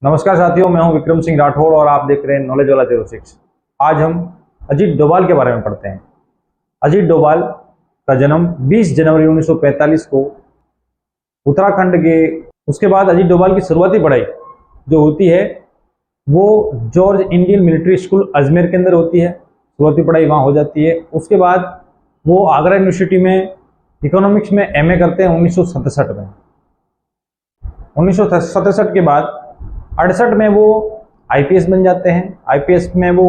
नमस्कार साथियों, मैं हूं विक्रम सिंह राठौड़ और आप देख रहे हैं नॉलेज वाला 06। आज हम अजीत डोभाल के बारे में पढ़ते हैं। अजीत डोभाल का जन्म 20 जनवरी 1945 को उत्तराखंड के। उसके बाद अजीत डोभाल की शुरुआती पढ़ाई जो होती है वो George Indian military school Ajmer के अंदर होती है। शुरुआती पढ़ाई वहाँ हो जाती है। उसके बाद वो आगरा यूनिवर्सिटी में इकोनॉमिक्स में एमए करते हैं 1967 में। 1967 के बाद 68 में वो आईपीएस बन जाते हैं। आईपीएस में वो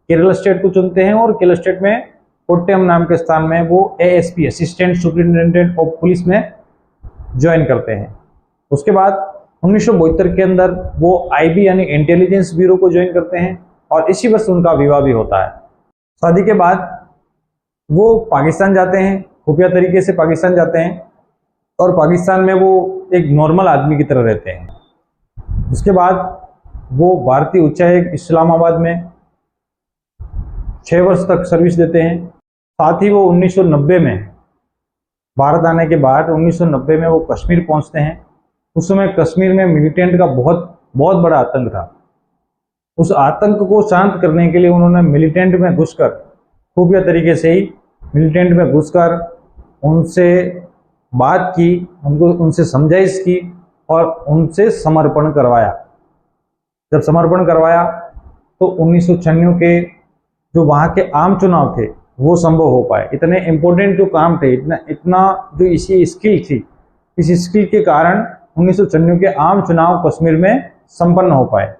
केरल स्टेट को चुनते हैं और केरल स्टेट में कोट्टयम नाम के स्थान में वो ASP assistant superintendent of police में ज्वाइन करते हैं। उसके बाद 1972 के अंदर वो आईबी यानी इंटेलिजेंस ब्यूरो को ज्वाइन करते हैं और इसी वर्ष उनका विवाह भी होता है। शादी के बाद वो पाकिस्तान जाते हैं, खुफिया तरीके से पाकिस्तान जाते हैं और पाकिस्तान में वो एक नॉर्मल आदमी की तरह रहते हैं। उसके बाद वो भारतीय उच्चायोग इस्लामाबाद में 6 वर्ष तक सर्विस देते हैं। साथ ही वो 1990 में भारत आने के बाद 1990 में वो कश्मीर पहुंचते हैं। उस समय कश्मीर में मिलिटेंट का बहुत बड़ा आतंक था। उस आतंक को शांत करने के लिए उन्होंने मिलिटेंट में घुसकर खुफिया तरीके से ही मिलिटेंट में घुसकर उनसे बात की, उनसे समझाइश की और उनसे समर्पण करवाया। जब समर्पण करवाया तो 1996 के जो वहाँ के आम चुनाव थे वो संभव हो पाए। इतने इम्पोर्टेंट जो काम थे, इतना जो इसी स्किल थी, इस स्किल के कारण 1996 के आम चुनाव कश्मीर में संपन्न हो पाए।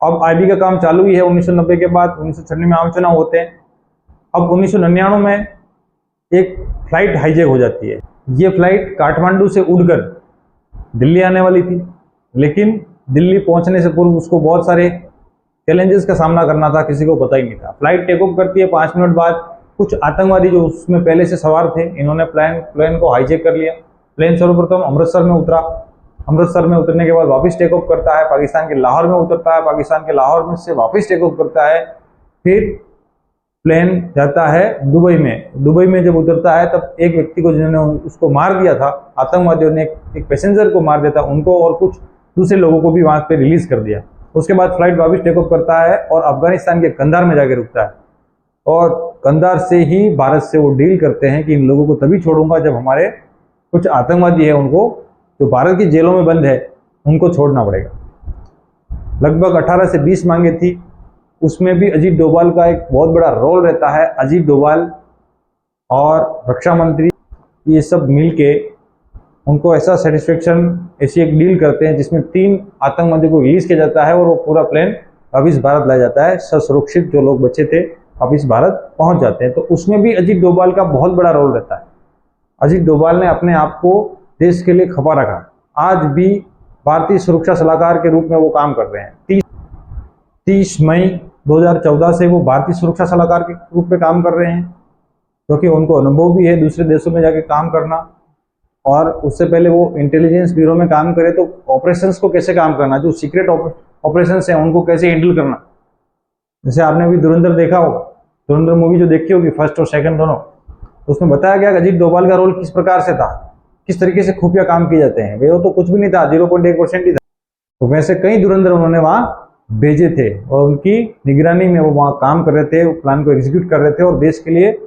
अब आईबी का काम चालू ही है। 1990 के बाद 1996 में आम चुनाव होते हैं। अब 1999 में एक फ्लाइट हाईजैक हो जाती है। ये फ्लाइट काठमांडू से उड़कर दिल्ली आने वाली थी, लेकिन दिल्ली पहुंचने से पूर्व उसको बहुत सारे चैलेंजेस का सामना करना था, किसी को पता ही नहीं था। फ्लाइट टेक ऑफ करती है, 5 मिनट बाद कुछ आतंकवादी जो उसमें पहले से सवार थे, इन्होंने प्लेन को हाईजैक कर लिया। प्लेन सर्वप्रथम अमृतसर में उतरा। अमृतसर में उतरने के बाद वापस टेक ऑफ करता है, पाकिस्तान के लाहौर में उतरता है, पाकिस्तान के लाहौर में से वापस टेक ऑफ करता है। फिर प्लेन जाता है दुबई में। दुबई में जब उतरता है तब एक व्यक्ति को जिन्होंने उसको मार दिया था, आतंकवादियों ने एक पैसेंजर को मार दिया था, उनको और कुछ दूसरे लोगों को भी वहां पे रिलीज कर दिया। उसके बाद फ्लाइट वापस टेक ऑफ करता है और अफगानिस्तान के कंधार में जाके रुकता है और कंधार से ही भारत से वो डील करते हैं कि इन लोगों को तभी छोड़ूंगा जब हमारे कुछ आतंकवादी है उनको जो भारत की जेलों में बंद है उनको छोड़ना पड़ेगा। लगभग 18 से 20 मांगे थी। उसमें भी अजीत डोभाल का एक बहुत बड़ा रोल रहता है। अजीत डोभाल और रक्षा मंत्री ये सब मिलके उनको ऐसा सेटिस्फेक्शन, ऐसी एक डील करते हैं जिसमें 3 आतंकवादियों को रिलीज किया जाता है और वो पूरा प्लेन वापिस भारत लाया जाता है। ससुरक्षित जो लोग बचे थे वापिस भारत पहुंच जाते हैं। तो उसमें भी अजीत डोभाल का बहुत बड़ा रोल रहता है। अजीत डोभाल ने अपने आप को देश के लिए खपा रखा। आज भी भारतीय सुरक्षा सलाहकार के रूप में वो काम कर रहे हैं। 30 मई 2014 से वो भारतीय सुरक्षा सलाहकार के रूप में काम कर रहे हैं, क्योंकि उनको अनुभव भी है दूसरे देशों में जाके काम करना। और उससे पहले वो इंटेलिजेंस ब्यूरो में काम करे तो ऑपरेशंस को कैसे काम करना, जो सीक्रेट ऑपरेशंस हैं उनको कैसे हैंडल करना। जैसे आपने अभी धुरंधर देखा होगा, धुरंधर मूवी जो देखी होगी फर्स्ट और सेकंड दोनों, तो उसमें बताया गया कि अजीत डोभाल का रोल किस प्रकार से था, किस तरीके से खुफिया काम किए जाते हैं। वो तो कुछ भी नहीं था, 0.1% ही था। तो वैसे कई धुरंधर उन्होंने वहां भेजे थे और उनकी निगरानी में वो वहां काम कर रहे थे, वो प्लान को एग्जीक्यूट कर रहे थे और देश के लिए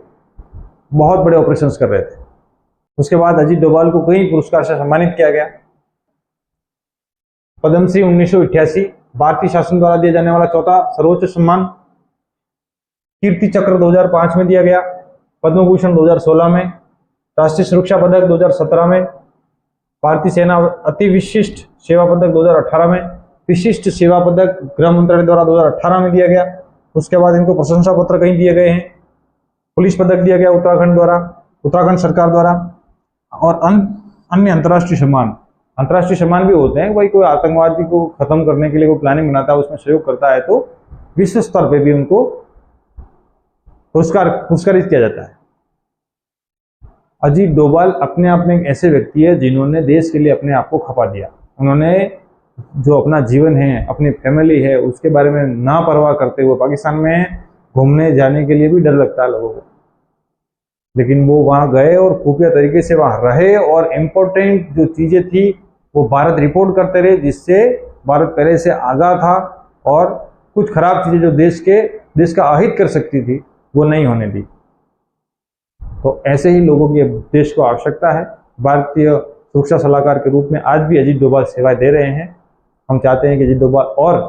बहुत बड़े ऑपरेशंस कर रहे थे। उसके बाद अजीत डोभाल को कई पुरस्कार से सम्मानित किया गया। पद्मश्री 1988 भारतीय शासन द्वारा दिया जाने वाला चौथा सर्वोच्च सम्मान। कीर्ति चक्र 2005 में दिया गया। पद्म भूषण 2016 में। राष्ट्रीय सुरक्षा पदक 2017 में। भारतीय सेना अति विशिष्ट सेवा पदक 2018 में। विशिष्ट सेवा पदक गृह मंत्रालय द्वारा 2018 में दिया गया। उसके बाद इनको प्रशंसा पत्र कहीं दिए गए हैं। पुलिस पदक दिया गया उत्तराखंड सरकार द्वारा। और अन्य अंतर्राष्ट्रीय सम्मान भी होते हैं। भाई कोई आतंकवादी को खत्म करने के लिए कोई प्लानिंग बनाता है, उसमें सहयोग करता है, तो विश्व स्तर पे भी उनको पुरस्कारित किया जाता है। अजीत डोभाल अपने आप में एक ऐसे व्यक्ति है जिन्होंने देश के लिए अपने आप को खपा दिया। उन्होंने जो अपना जीवन है, अपनी फैमिली है, उसके बारे में ना परवाह करते हुए, पाकिस्तान में घूमने जाने के लिए भी डर लगता है लोगों को, लेकिन वो वहां गए और खुफिया तरीके से वहां रहे और इम्पोर्टेंट जो चीजें थी वो भारत रिपोर्ट करते रहे, जिससे भारत पहले से आगाह था और कुछ खराब चीज़ें जो देश का अहित कर सकती थी वो नहीं होने दी। तो ऐसे ही लोगों की देश को आवश्यकता है। भारतीय सुरक्षा सलाहकार के रूप में आज भी अजीत डोभाल सेवाएं दे रहे हैं। हम चाहते हैं कि अजीत डोभाल और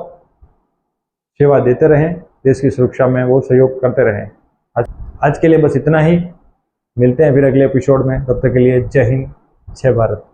सेवा देते रहें, देश की सुरक्षा में वो सहयोग करते रहें। आज के लिए बस इतना ही। मिलते हैं फिर अगले एपिसोड में। तब तक के लिए जय हिंद, जय भारत।